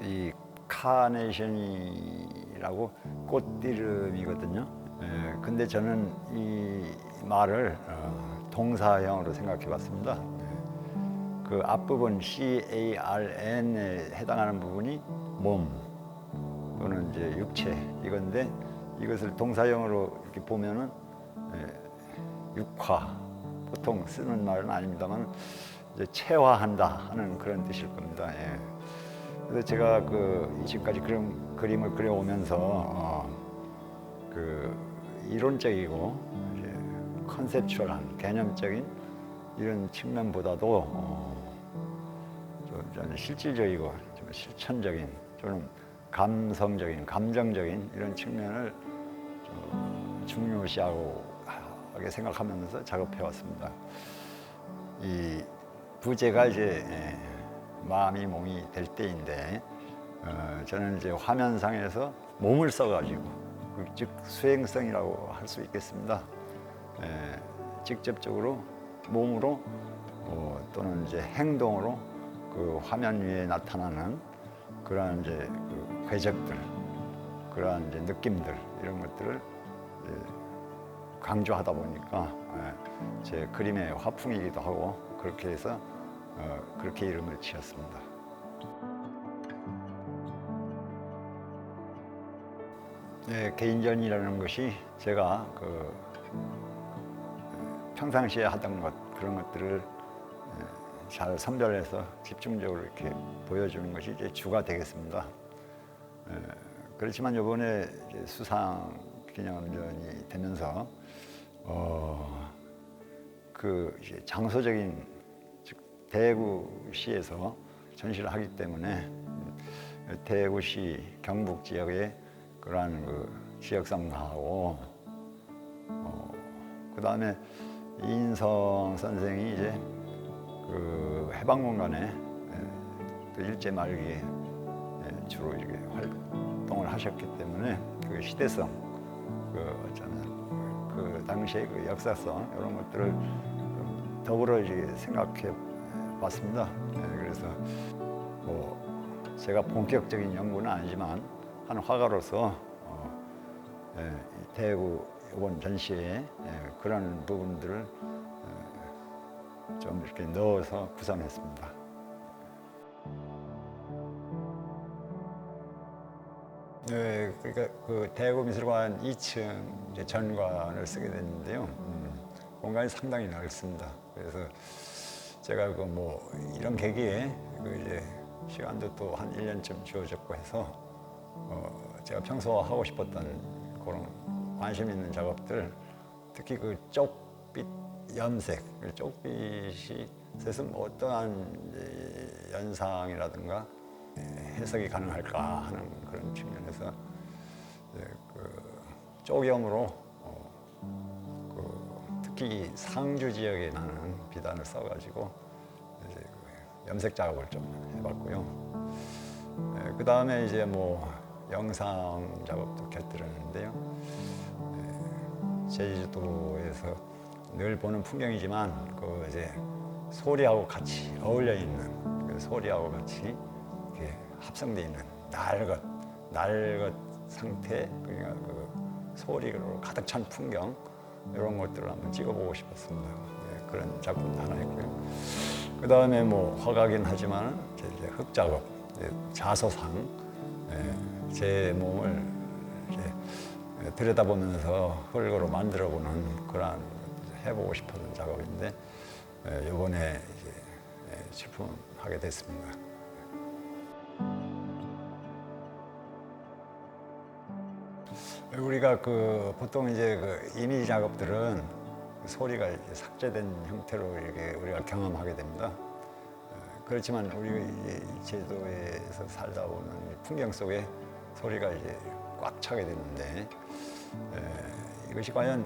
이 카네이션이라고 꽃 이름이거든요. 근데 저는 이 말을 동사형으로 생각해 봤습니다. 그 앞부분 CARN에 해당하는 부분이 몸 또는 이제 육체 이건데, 이것을 동사형으로 이렇게 보면은 육화, 보통 쓰는 말은 아닙니다만 이제 체화한다 하는 그런 뜻일 겁니다. 그래서 제가 지금까지 그런 그림을 그려오면서 그 이론적이고 이제 컨셉추얼한 개념적인 이런 측면보다도 좀 실질적이고 좀 실천적인, 좀 감성적인, 감정적인 이런 측면을 좀 중요시하게 생각하면서 작업해 왔습니다. 이 부제가 이제 마음이 몸이 될 때인데, 저는 이제 화면상에서 몸을 써가지고, 즉 수행성이라고 할 수 있겠습니다. 직접적으로 몸으로 또는 이제 행동으로 그 화면 위에 나타나는 그러한 이제 그 궤적들, 그러한 이제 느낌들 이런 것들을 강조하다 보니까 제 그림의 화풍이기도 하고, 그렇게 해서 그렇게 이름을 지었습니다. 개인전이라는 것이 제가 평상시에 하던 그런 것들을 잘 선별해서 집중적으로 이렇게 보여주는 것이 이제 주가 되겠습니다. 그렇지만 이번에 수상 기념전이 되면서 이제 장소적인, 즉 대구시에서 전시를 하기 때문에 대구시 경북 지역의 그러한 지역성하고 그 다음에 이인성 선생이 이제 해방공간에 또 일제 말기에 주로 이렇게 활동을 하셨기 때문에 그 시대성, 어쩌면 그 당시의 그 역사성 이런 것들을 더불어 이제 생각해 봤습니다. 그래서 제가 본격적인 연구는 아니지만 한 화가로서 대구 이번 전시에 그런 부분들을 좀 이렇게 넣어서 구성했습니다. 그러니까 그 대구미술관 2층 이제 전관을 쓰게 됐는데요. 공간이 상당히 넓습니다. 그래서 제가 이런 계기에 이제 시간도 또 한 1년쯤 주어졌고 해서 제가 평소 하고 싶었던 그런 관심 있는 작업들, 특히 그 쪽빛 염색, 쪽빛이 세서 어떠한 연상이라든가 해석이 가능할까 하는 그런 측면에서 쪽염으로 특히 상주 지역에 나는 비단을 써가지고 이제 염색 작업을 좀 해봤고요. 그 다음에 이제 영상 작업도 곁들였는데요. 제주도에서 늘 보는 풍경이지만 이제 소리하고 같이 어울려 있는, 소리하고 같이 이렇게 합성되어 있는 낡은 상태, 그러니까 소리로 가득 찬 풍경, 이런 것들을 한번 찍어보고 싶었습니다. 그런 작품도 하나 했고요. 그 다음에 화가긴 하지만 이제 흙 작업, 자소상, 제 몸을 이제 들여다보면서 흙으로 만들어보는 그런 해보고 싶었던 작업인데, 이번에 이제 출품하게 됐습니다. 우리가 보통 이제 이미지 작업들은 소리가 이제 삭제된 형태로 이렇게 우리가 경험하게 됩니다. 그렇지만 우리가 이제 제주도에서 살다 보면 풍경 속에 소리가 이제 꽉 차게 되는데, 이것이 과연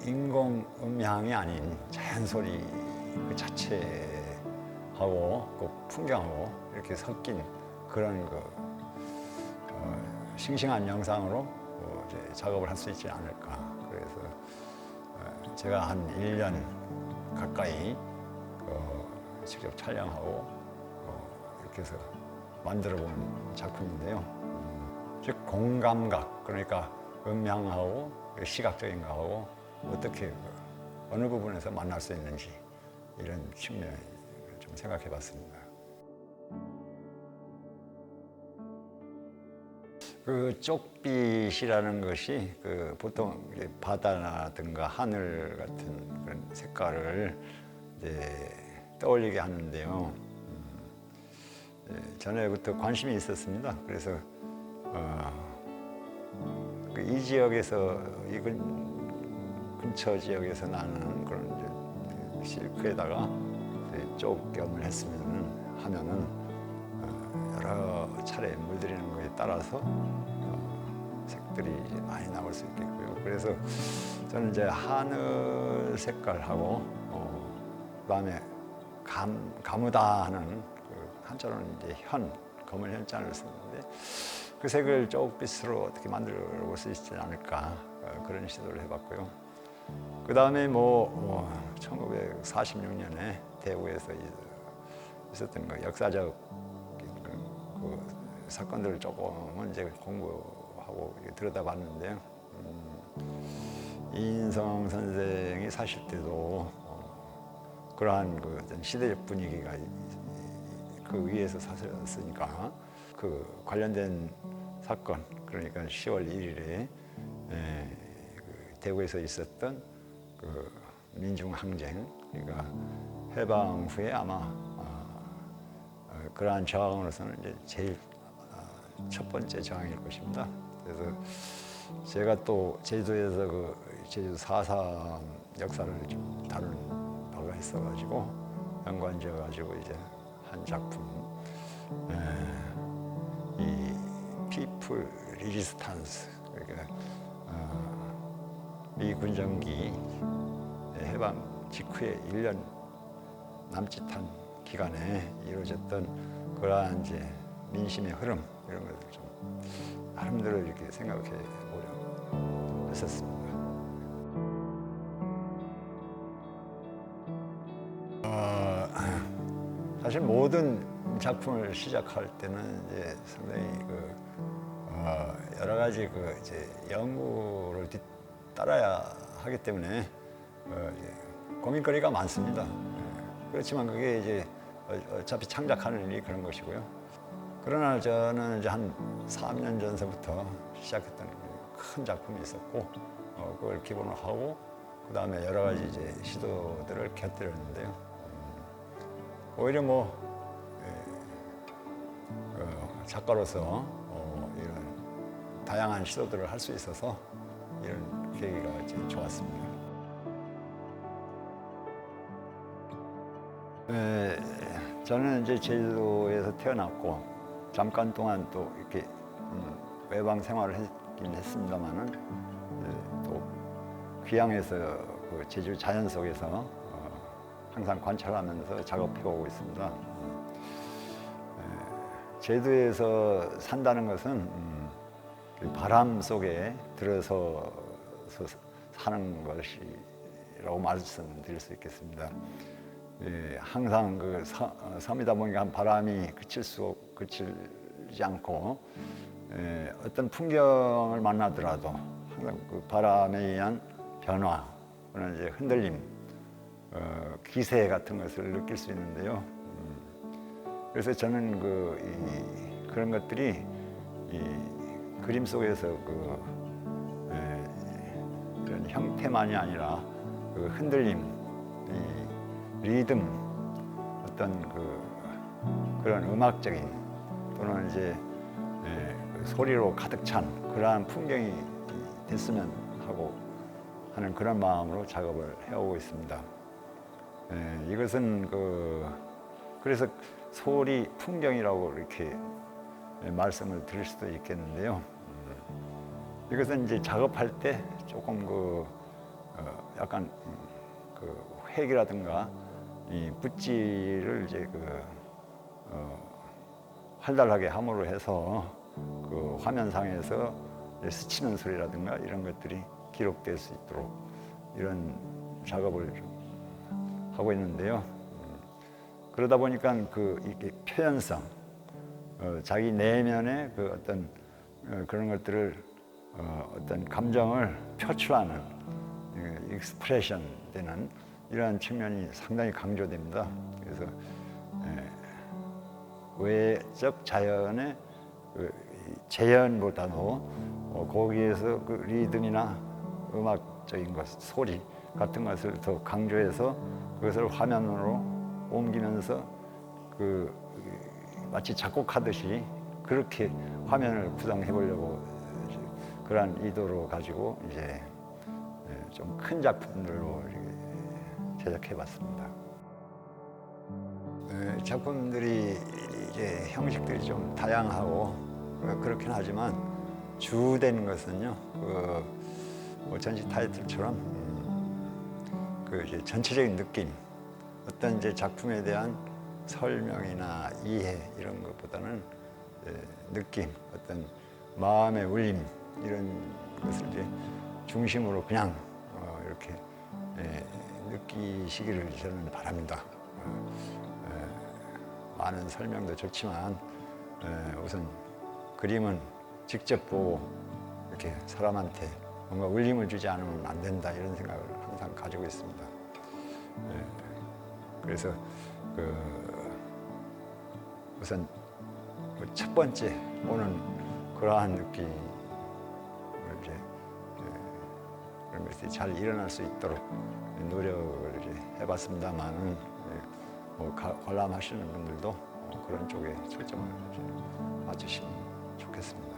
인공 음향이 아닌 자연 소리 그 자체하고 그 풍경하고 이렇게 섞인 그런 싱싱한 영상으로 이제 작업을 할 수 있지 않을까. 그래서 제가 한 1년 가까이 직접 촬영하고 이렇게 해서 만들어 본 작품인데요. 즉 공감각, 그러니까 음향하고 시각적인 거하고 어떻게 어느 부분에서 만날 수 있는지 이런 측면을 좀 생각해 봤습니다. 그 쪽빛이라는 것이 그 보통 이제 바다라든가 하늘 같은 그런 색깔을 이제 떠올리게 하는데요. 전에부터 관심이 있었습니다. 그래서 이 지역에서 이 근처 지역에서 나는 그런 이제 실크에다가 쪽겸을 하면은 여러 차례 물들이는 것에 따라서 색들이 이제 많이 나올 수 있겠고요. 그래서 저는 이제 하늘 색깔하고 그다음에 가무다 하는 그 한자로는 이제 검은 현자를 쓰는데 그 색을 쪽빛으로 어떻게 만들어 볼 수 있지 않을까 그런 시도를 해봤고요. 그 다음에 1946년에 대구에서 있었던 그 역사적 그 사건들을 조금은 이제 공부하고 들여다봤는데요. 이인성 선생이 사실 때도 그러한 그 시대적 분위기가 그 위에서 사셨으니까 그 관련된 사건, 그러니까 10월 1일에 그 대구에서 있었던 그 민중항쟁, 그러니까 해방 후에 아마 그러한 저항으로서는 이제 제일 첫 번째 저항일 것입니다. 그래서 제가 또 제주도에서 그 제주 4.3 역사를 좀 다루는 바가 있어가지고 연관지어가지고 이제 한 작품, 이 People Resistance, 그러니까 미 군정기 해방 직후에 1년 남짓한 기간에 이루어졌던 그러한 이제 민심의 흐름 이런 것을 좀 나름대로 이렇게 생각해 보려고 했었습니다. 사실 모든 작품을 시작할 때는 이제 상당히 여러 가지 이제 연구를 따라야 하기 때문에 고민거리가 많습니다. 그렇지만 그게 이제 어차피 창작하는 일이 그런 것이고요. 그러나 저는 이제 한 3년 전서부터 시작했던 큰 작품이 있었고 그걸 기본으로 하고 그 다음에 여러 가지 이제 시도들을 곁들였는데요. 오히려 작가로서 이런 다양한 시도들을 할 수 있어서 이런 계기가 이제 좋았습니다. 저는 이제 제주도에서 태어났고 잠깐 동안 또 이렇게 외방 생활을 했긴 했습니다만은 또 귀향해서 그 제주 자연 속에서 항상 관찰하면서 작업해오고 있습니다. 제주에서 산다는 것은 바람 속에 들어서 사는 것이라고 말씀드릴 수 있겠습니다. 항상 그 섬이다 보니까 바람이 그치지 않고 어떤 풍경을 만나더라도 항상 그 바람에 의한 변화, 또는 이제 흔들림, 기세 같은 것을 느낄 수 있는데요. 그래서 저는 그런 것들이 이 그림 속에서 그런 형태만이 아니라 그 흔들림, 이 리듬, 어떤 그런 음악적인 또는 이제 그 소리로 가득 찬 그러한 풍경이 됐으면 하고 하는 그런 마음으로 작업을 해오고 있습니다. 이것은 그래서 소리 풍경이라고 이렇게 말씀을 드릴 수도 있겠는데요. 이것은 이제 작업할 때 조금 약간 획이라든가 이 붓질을 이제 활달하게 함으로 해서 그 화면상에서 스치는 소리라든가 이런 것들이 기록될 수 있도록 이런 작업을 하고 있는데요. 그러다 보니까 이게 표현성, 자기 내면의 그 어떤 그런 것들을 어떤 감정을 표출하는 익스프레션 되는 이러한 측면이 상당히 강조됩니다. 그래서 외적 자연의 그 재현보다도 거기에서 그 리듬이나 음악적인 것, 소리 같은 것을 더 강조해서 그것을 화면으로 옮기면서 그 마치 작곡하듯이 그렇게 화면을 구성해 보려고 그러한 의도로 가지고 이제 좀 큰 작품들로 제작해 봤습니다. 작품들이 이제 형식들이 좀 다양하고 그렇긴 하지만 주된 것은요, 뭐 전시 타이틀처럼 그 이제 전체적인 느낌, 어떤 이제 작품에 대한 설명이나 이해 이런 것보다는 느낌, 어떤 마음의 울림 이런 것을 이제 중심으로 그냥 이렇게 느끼시기를 저는 바랍니다. 많은 설명도 좋지만 우선 그림은 직접 보고 이렇게 사람한테 뭔가 울림을 주지 않으면 안 된다 이런 생각을 항상 가지고 있습니다. 그래서 우선 첫 번째 오는 그러한 느낌을 이제 그런 것이 잘 일어날 수 있도록 노력을 이제 해봤습니다만은 뭐 관람하시는 분들도 그런 쪽에 초점을 맞추시면 좋겠습니다.